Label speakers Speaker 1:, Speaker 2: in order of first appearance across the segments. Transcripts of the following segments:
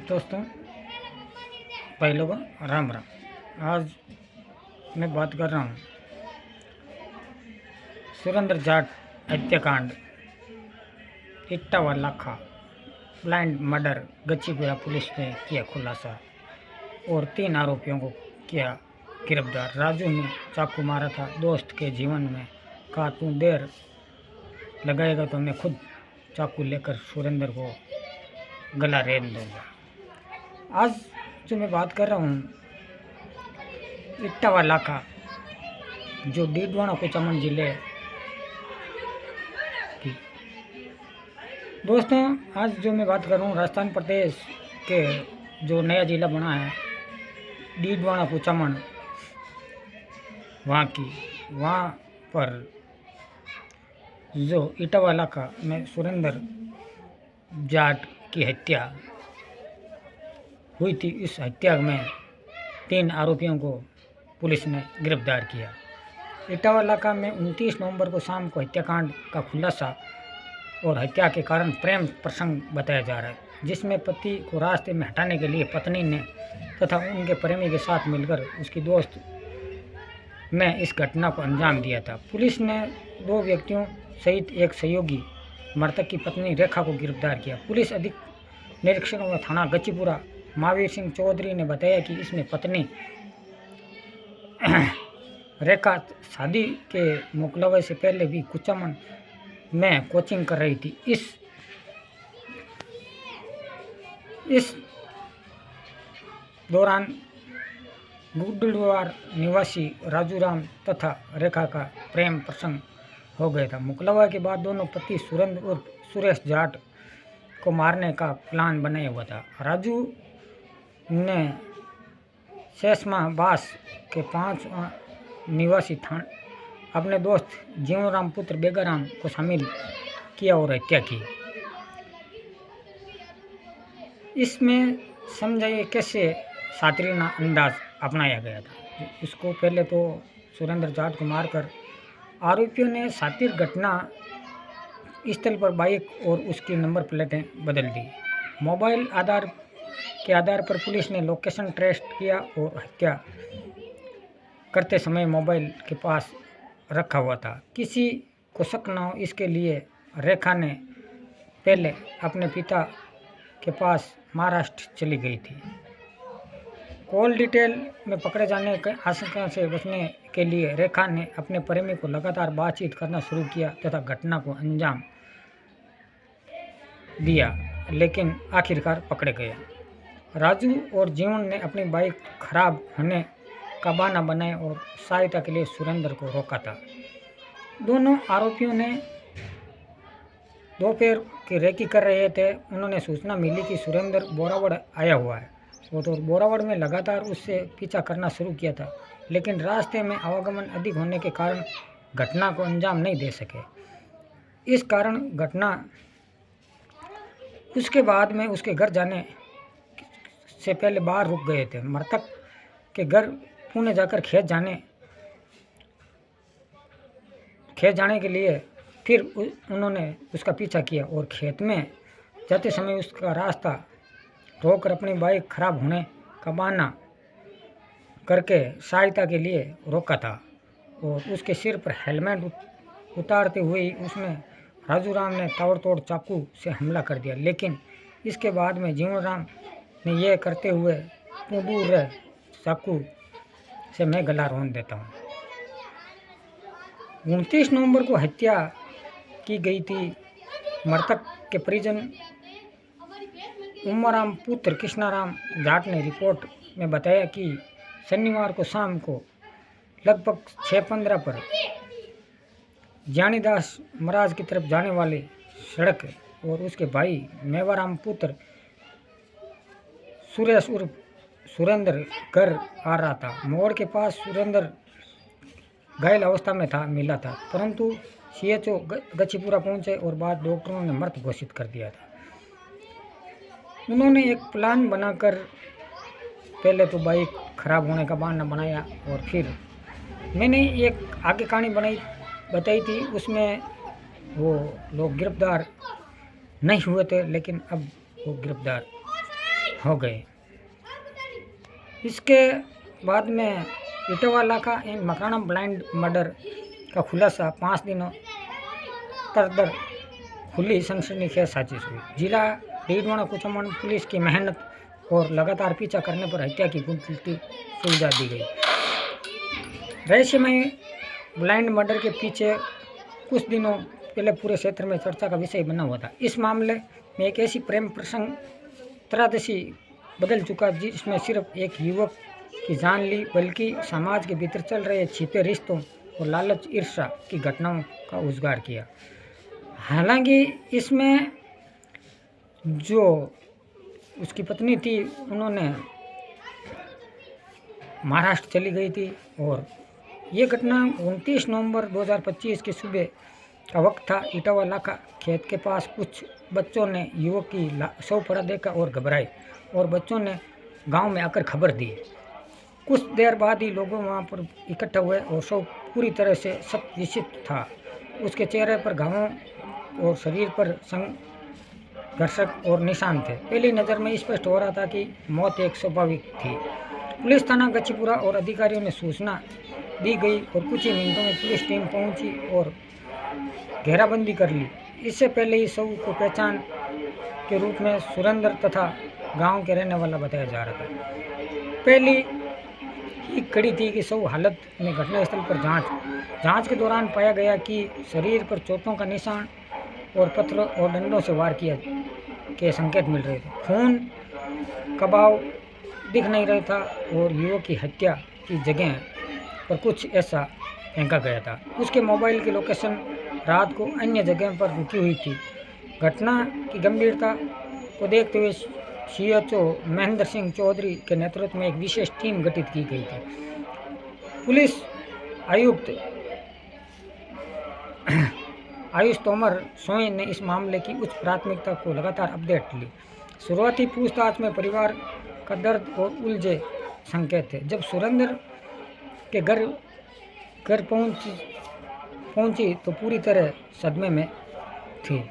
Speaker 1: दोस्तों, भाई लोगों, राम राम। आज मैं बात कर रहा हूँ सुरेंद्र जाट हत्याकांड, इट्टावा लाखा ब्लाइंड मर्डर। गच्चीपुरा पुलिस ने किया खुलासा और 3 आरोपियों को किया गिरफ्तार। राजू ने चाकू मारा था दोस्त के जीवन में, कहा तू देर लगाएगा तो मैं खुद चाकू लेकर सुरेंद्र को गला रेत दूंगा। आज जो मैं बात कर रहा हूँ इट्टावा लाखा, जो डीडवाना कुचामन जिले की। दोस्तों, आज जो मैं बात कर रहा हूँ राजस्थान प्रदेश के जो नया जिला बना है डीडवाना कुचामन, वहाँ पर जो इटावा इलाका में सुरेंद्र जाट की हत्या हुई थी। इस हत्या में 3 आरोपियों को पुलिस ने गिरफ्तार किया। इटावा इलाका में 29 नवंबर को शाम को हत्याकांड का खुलासा और हत्या के कारण प्रेम प्रसंग बताया जा रहा है, जिसमें पति को रास्ते में हटाने के लिए पत्नी ने तथा उनके प्रेमी के साथ मिलकर उसकी दोस्त में इस घटना को अंजाम दिया था। पुलिस ने 2 व्यक्तियों सहित एक सहयोगी मृतक की पत्नी रेखा को गिरफ्तार किया। पुलिस अधिक निरीक्षक व थाना गच्चीपुरा महावीर सिंह चौधरी ने बताया कि इसमें पत्नी रेखा शादी के मुकलवे से पहले भी कुचामन में कोचिंग कर रही थी। इस दौरान गुड्डवार निवासी राजू राम तथा रेखा का प्रेम प्रसंग हो गया था। मुकलवा के बाद दोनों पति सुरेंद्र और सुरेश जाट को मारने का प्लान बनाया हुआ था। राजू ने शेषमा बास के 5 निवासी अपने दोस्त जीवनराम पुत्र बेगाराम को शामिल किया और हत्या की। इसमें समझाइए कैसे शातिरीना अंदाज अपनाया गया था। इसको पहले तो सुरेंद्र जाट को मारकर आरोपियों ने शातिर घटना स्थल पर बाइक और उसकी नंबर प्लेटें बदल दी। मोबाइल के आधार पर पुलिस ने लोकेशन ट्रेस किया और हत्या करते समय मोबाइल के पास रखा हुआ था, किसी को शक न हो इसके लिए रेखा ने पहले अपने पिता के पास महाराष्ट्र चली गई थी। कॉल डिटेल में पकड़े जाने की आशंका से बचने के लिए रेखा ने अपने प्रेमी को लगातार बातचीत करना शुरू किया तथा घटना को अंजाम दिया, लेकिन आखिरकार पकड़े गए। राजू और जीवन ने अपनी बाइक खराब होने का बहाना बनाया और सहायता के लिए सुरेंद्र को रोका था। दोनों आरोपियों ने दोपहर की रेकी कर रहे थे। उन्होंने सूचना मिली कि सुरेंद्र बोरावड़ आया हुआ है तो बोरावड़ में लगातार उससे पीछा करना शुरू किया था, लेकिन रास्ते में आवागमन अधिक होने के कारण घटना को अंजाम नहीं दे सके। इस कारण घटना उसके बाद में उसके घर जाने से पहले बाहर रुक गए थे। मृतक के घर पुणे जाकर खेत जाने के लिए फिर उन्होंने उसका पीछा किया और खेत में जाते समय उसका रास्ता रोककर अपनी बाइक खराब होने का बहाना करके सहायता के लिए रोका था और उसके सिर पर हेलमेट उतारते हुए उसने राजू राम ने ताबड़तोड़ चाकू से हमला कर दिया, लेकिन इसके बाद में जीवन राम ने यह करते हुए तू दूर रह, चाकू से मैं गला रोन देता हूँ। 29 नवंबर को हत्या की गई थी। मृतक के परिजन उम्माराम पुत्र कृष्णाराम जाट ने रिपोर्ट में बताया कि शनिवार को शाम को लगभग 6:15 पर जानीदास महाराज की तरफ जाने वाली सड़क और उसके भाई मेवाराम पुत्र सुरेश उर्फ सुरेंद्र घर आ रहा था। मोड़ के पास सुरेंद्र घायल अवस्था में मिला था, परंतु सीएचओ गच्चीपुरा पहुंचे और बाद डॉक्टरों ने मृत घोषित कर दिया था। उन्होंने एक प्लान बनाकर पहले तो बाइक खराब होने का बहाना बनाया और फिर मैंने एक आगे कहानी बताई थी, उसमें वो लोग गिरफ्तार नहीं हुए थे, लेकिन अब वो गिरफ्तार हो गए। इसके बाद में इटवाला का इन मकाना ब्लाइंड मर्डर का खुलासा 5 दिनों तरदर खुली सनसनीखेज साजिश हुई। जिला डीडवाना कुचामन पुलिस की मेहनत और लगातार पीछा करने पर हत्या की गुत्थी सुलझा दी गई। रहस्यमय ब्लाइंड मर्डर के पीछे कुछ दिनों पहले पूरे क्षेत्र में चर्चा का विषय बना हुआ था। इस मामले में एक ऐसी प्रेम प्रसंग त्रासदी बदल चुका जिसमें सिर्फ एक युवक की जान ली, बल्कि समाज के भीतर चल रहे छिपे रिश्तों और लालच ईर्ष्या की घटनाओं का उजागर किया। हालांकि इसमें जो उसकी पत्नी थी उन्होंने महाराष्ट्र चली गई थी और ये घटना 29 नवंबर 2025 की सुबह का वक्त था। इटावाला का खेत के पास कुछ बच्चों ने युवक की शव पड़ा देखा और घबराए और बच्चों ने गांव में आकर खबर दी। कुछ देर बाद ही लोगों वहां पर इकट्ठा हुए और शव पूरी तरह से शतविषित था। उसके चेहरे पर घावों और शरीर पर संघर्षक और निशान थे। पहली नज़र में स्पष्ट हो रहा था कि मौत एक स्वाभाविक थी। पुलिस थाना गछीपुरा और अधिकारियों ने सूचना दी गई और कुछ ही मिनटों में पुलिस टीम पहुंची और घेराबंदी कर ली। इससे पहले ही शव को पहचान के रूप में सुरेंद्र तथा गांव के रहने वाला बताया जा रहा था। पहली ही खड़ी थी कि शव हालत में घटनास्थल पर जांच के दौरान पाया गया कि शरीर पर चोटों का निशान और पत्थरों और डंडों से वार किया के संकेत मिल रहे थे। खून का बहाव दिख नहीं रहा था और युवक की हत्या की जगह पर कुछ ऐसा फेंका गया था। उसके मोबाइल की लोकेशन रात को अन्य जगह पर रुकी हुई थी। घटना की गंभीरता को देखते हुए सीएचओ महेंद्र सिंह चौधरी के नेतृत्व में एक विशेष टीम गठित की गई थी। पुलिस आयुक्त आयुष तोमर सोई ने इस मामले की उच्च प्राथमिकता को लगातार अपडेट ली। शुरुआती पूछताछ में परिवार का दर्द और उलझे संकेत थे। जब सुरेंद्र के घर पहुंची तो पूरी तरह सदमे में थी।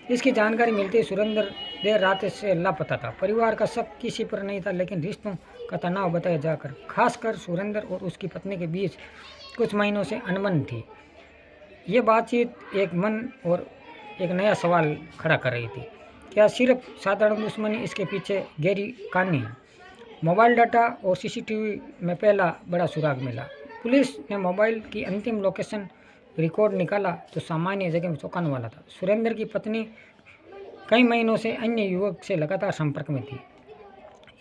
Speaker 1: इसकी जानकारी मिलते ही सुरेंद्र देर रात से लापता था। परिवार का शक किसी पर नहीं था, लेकिन रिश्तों का तनाव बताया जाकर खासकर सुरेंद्र और उसकी पत्नी के बीच कुछ महीनों से अनबन थी। ये बातचीत एक मन और एक नया सवाल खड़ा कर रही थी। क्या सिर्फ साधारण दुश्मनी इसके पीछे गहरी कहानी है? मोबाइल डाटा और सीसीटीवी में पहला बड़ा सुराग मिला। पुलिस ने मोबाइल की अंतिम लोकेशन रिकॉर्ड निकाला तो सामान्य जगह में चौंकाने वाला था। सुरेंद्र की पत्नी कई महीनों से अन्य युवक से लगातार संपर्क में थी।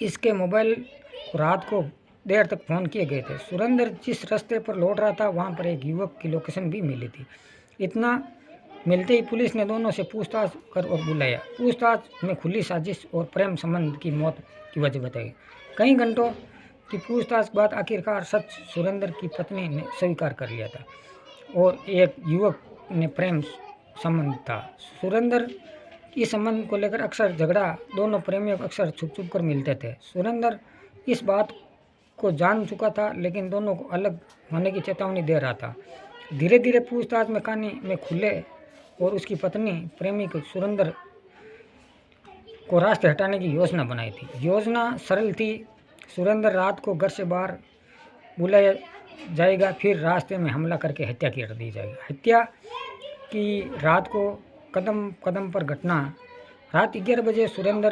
Speaker 1: इसके मोबाइल को रात को देर तक फ़ोन किए गए थे। सुरेंद्र जिस रास्ते पर लौट रहा था वहां पर एक युवक की लोकेशन भी मिली थी। इतना मिलते ही पुलिस ने दोनों से पूछताछ कर और बुलाया। पूछताछ में खुली साजिश और प्रेम संबंध की मौत की वजह बताई। कई घंटों की पूछताछ बाद आखिरकार सच सुरेंद्र की पत्नी ने स्वीकार कर लिया था और एक युवक ने प्रेम संबंध था। सुरेंद्र इस संबंध को लेकर अक्सर झगड़ा दोनों प्रेमियों को अक्सर छुप छुप कर मिलते थे। सुरेंद्र इस बात को जान चुका था, लेकिन दोनों को अलग होने की चेतावनी दे रहा था। धीरे धीरे पूछताछ में कहानी में खुले और उसकी पत्नी प्रेमी को सुरेंद्र को रास्ते हटाने की योजना बनाई थी। योजना सरल थी। सुरेंद्र रात को घर से बाहर बुलाया जाएगा, फिर रास्ते में हमला करके हत्या कर दी जाएगी। हत्या की रात को कदम कदम पर घटना। रात 11 बजे सुरेंद्र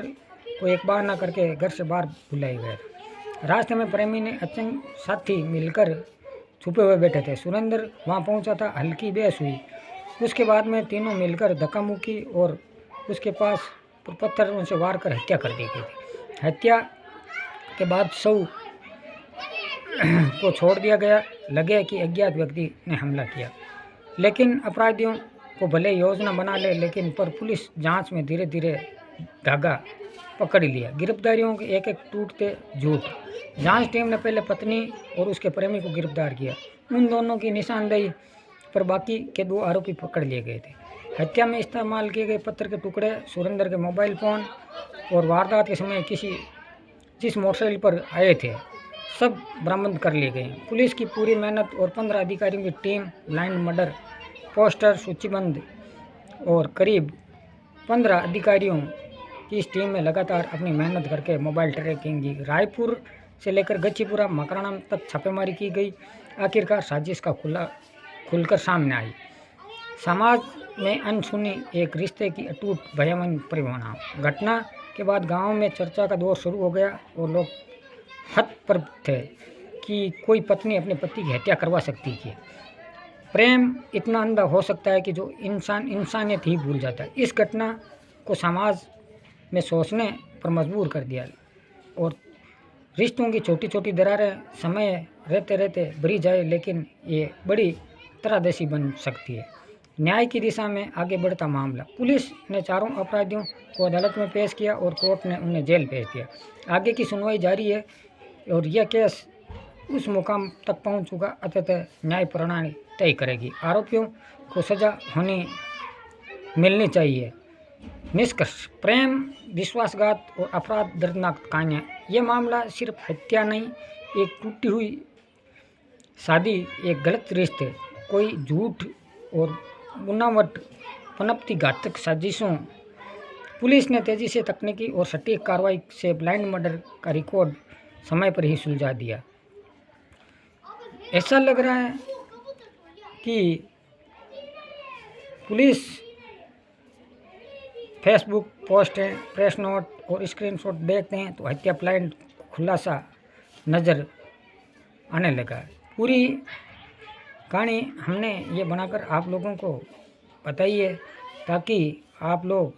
Speaker 1: को एक बहाना करके घर से बाहर बुलाया गया। रास्ते में प्रेमी ने अचंक साथी मिलकर छुपे हुए बैठे थे। सुरेंद्र वहां पहुंचा था। हल्की बहस हुई। उसके बाद में तीनों मिलकर धक्का मुक्की और उसके पास पत्थरों से वार कर हत्या कर दी गई थी। हत्या के बाद शव को छोड़ दिया गया। लगे कि अज्ञात व्यक्ति ने हमला किया, लेकिन अपराधियों को भले योजना बना ले, लेकिन पर पुलिस जांच में धीरे धीरे धागा पकड़ लिया। गिरफ्तारियों के एक एक टूटते झूठ। जांच टीम ने पहले पत्नी और उसके प्रेमी को गिरफ्तार किया। उन दोनों की निशानदेही पर बाकी के 2 आरोपी पकड़ लिए गए थे। हत्या में इस्तेमाल किए गए पत्थर के टुकड़े, सुरेंद्र के मोबाइल फ़ोन और वारदात के समय जिस मोटरसाइकिल पर आए थे, सब बरामद कर लिए गए। पुलिस की पूरी मेहनत और 15 अधिकारियों की टीम, ब्लाइंड मर्डर पोस्टर सूचीबद्ध और करीब 15 अधिकारियों कि इस टीम में लगातार अपनी मेहनत करके मोबाइल ट्रैकिंग की, रायपुर से लेकर गच्चीपुरा मकराना तक छापेमारी की गई। आखिरकार साजिश का खुलकर सामने आई। समाज में अनसुनी एक रिश्ते की अटूट भयावह परिणाम। घटना के बाद गांव में चर्चा का दौर शुरू हो गया और लोग हतप्रभ थे कि कोई पत्नी अपने पति की हत्या करवा सकती है। प्रेम इतना अंधा हो सकता है कि जो इंसान इंसानियत ही भूल जाता है। इस घटना को समाज में सोचने पर मजबूर कर दिया और रिश्तों की छोटी छोटी दरारें समय रहते रहते भरी जाए, लेकिन ये बड़ी तरादेशी बन सकती है। न्याय की दिशा में आगे बढ़ता मामला। पुलिस ने चारों अपराधियों को अदालत में पेश किया और कोर्ट ने उन्हें जेल भेज दिया। आगे की सुनवाई जारी है और यह केस उस मुकाम तक पहुंच चुका, अतः न्याय प्रणाली तय करेगी। आरोपियों को सजा मिलनी चाहिए। निष्कर्ष: प्रेम, विश्वासघात और अपराध दर्दनाक कहानियाँ। ये मामला सिर्फ हत्या नहीं, एक टूटी हुई शादी, एक गलत रिश्ते, कोई झूठ और बुनावट पनपती घातक साजिशों। पुलिस ने तेजी से तकनीकी और सटीक कार्रवाई से ब्लाइंड मर्डर का रिकॉर्ड समय पर ही सुलझा दिया। ऐसा लग रहा है कि पुलिस फेसबुक पोस्टें, प्रेस नोट और स्क्रीनशॉट देखते हैं तो हत्या प्लान खुलासा नज़र आने लगा है। पूरी कहानी हमने ये बनाकर आप लोगों को बताई है ताकि आप लोग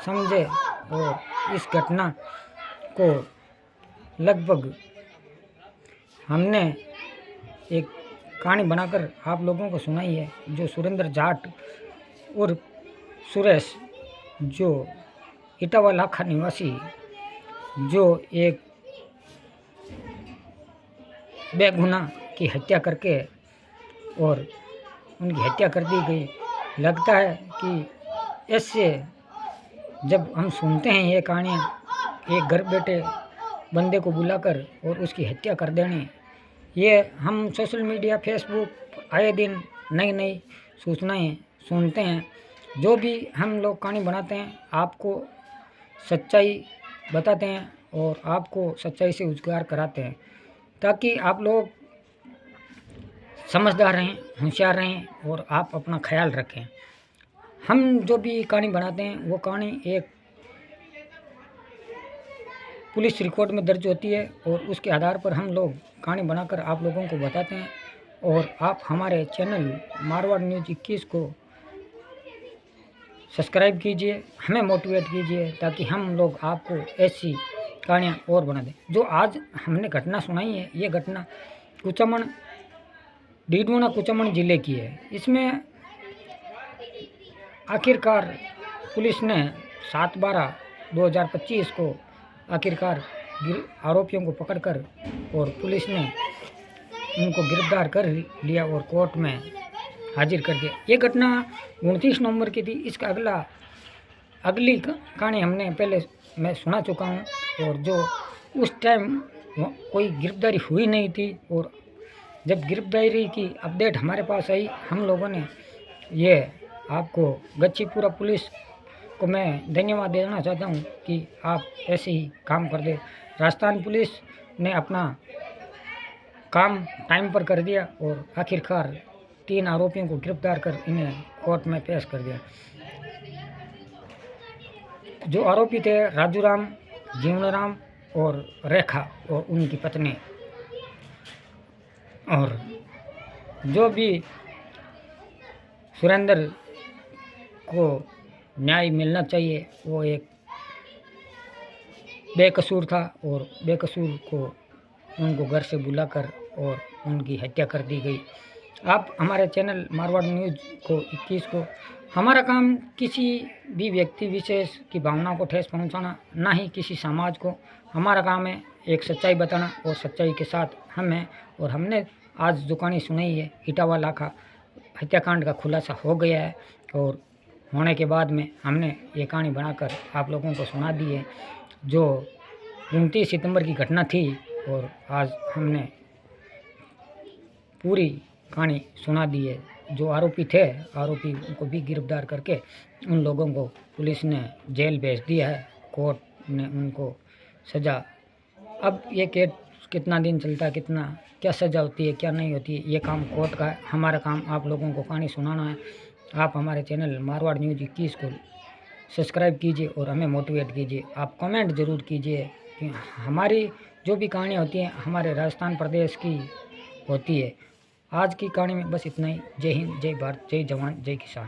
Speaker 1: समझें और इस घटना को लगभग हमने एक कहानी बनाकर आप लोगों को सुनाई है। जो सुरेंद्र जाट और सुरेश, जो इटावा लाखा निवासी, जो एक बेगुनाह की हत्या करके और उनकी हत्या कर दी गई। लगता है कि ऐसे जब हम सुनते हैं ये कहानियाँ, एक घर बैठे बंदे को बुलाकर और उसकी हत्या कर देनी, ये हम सोशल मीडिया, फेसबुक आए दिन नई नई सूचनाएं सुनते हैं। जो भी हम लोग कहानी बनाते हैं आपको सच्चाई बताते हैं और आपको सच्चाई से उजागर कराते हैं ताकि आप लोग समझदार रहें, होशियार रहें और आप अपना ख्याल रखें। हम जो भी कहानी बनाते हैं वो कहानी एक पुलिस रिकॉर्ड में दर्ज होती है और उसके आधार पर हम लोग कहानी बनाकर आप लोगों को बताते हैं। और आप हमारे चैनल मारवाड़ न्यूज़ 21 को सब्सक्राइब कीजिए, हमें मोटिवेट कीजिए ताकि हम लोग आपको ऐसी कहानियाँ और बना दें। जो आज हमने घटना सुनाई है, ये घटना डीडवाना कुचामन जिले की है। इसमें आखिरकार पुलिस ने 7/12/2025 को आखिरकार आरोपियों को पकड़कर और पुलिस ने उनको गिरफ्तार कर लिया और कोर्ट में हाजिर कर दिया। ये घटना 29 नवंबर की थी। इसका अगली कहानी हमने पहले मैं सुना चुका हूँ और जो उस टाइम कोई गिरफ्तारी हुई नहीं थी और जब गिरफ्तारी की अपडेट हमारे पास आई, हम लोगों ने ये आपको गच्चीपुरा पुलिस को मैं धन्यवाद देना चाहता हूँ कि आप ऐसे ही काम कर दे। राजस्थान पुलिस ने अपना काम टाइम पर कर दिया और आखिरकार 3 आरोपियों को गिरफ्तार कर इन्हें कोर्ट में पेश कर दिया। जो आरोपी थे राजूराम, जीवनराम और रेखा और उनकी पत्नी। और जो भी सुरेंद्र को न्याय मिलना चाहिए, वो एक बेकसूर था और बेकसूर को उनको घर से बुलाकर और उनकी हत्या कर दी गई। आप हमारे चैनल मारवाड़ न्यूज़ को 21 को, हमारा काम किसी भी व्यक्ति विशेष की भावनाओं को ठेस पहुंचाना, ना ही किसी समाज को। हमारा काम है एक सच्चाई बताना और सच्चाई के साथ हमने आज जो कहानी सुनाई है, इटावा लाखा हत्याकांड का खुलासा हो गया है और होने के बाद में हमने ये कहानी बनाकर आप लोगों को सुना दी है। जो 29 सितंबर की घटना थी और आज हमने पूरी कहानी सुना दी है। जो आरोपी थे, आरोपी को भी गिरफ्तार करके उन लोगों को पुलिस ने जेल भेज दिया है। कोर्ट ने उनको सज़ा, अब ये केस कितना दिन चलता है, कितना क्या सज़ा होती है क्या नहीं होती है, ये काम कोर्ट का है। हमारा काम आप लोगों को कहानी सुनाना है। आप हमारे चैनल मारवाड़ न्यूज़ 21 को सब्सक्राइब कीजिए और हमें मोटिवेट कीजिए। आप कमेंट ज़रूर कीजिए कि हमारी जो भी कहानियाँ होती हैं हमारे राजस्थान प्रदेश की होती है। आज की कहानी में बस इतना ही। जय हिंद, जय भारत, जय जवान, जय किसान।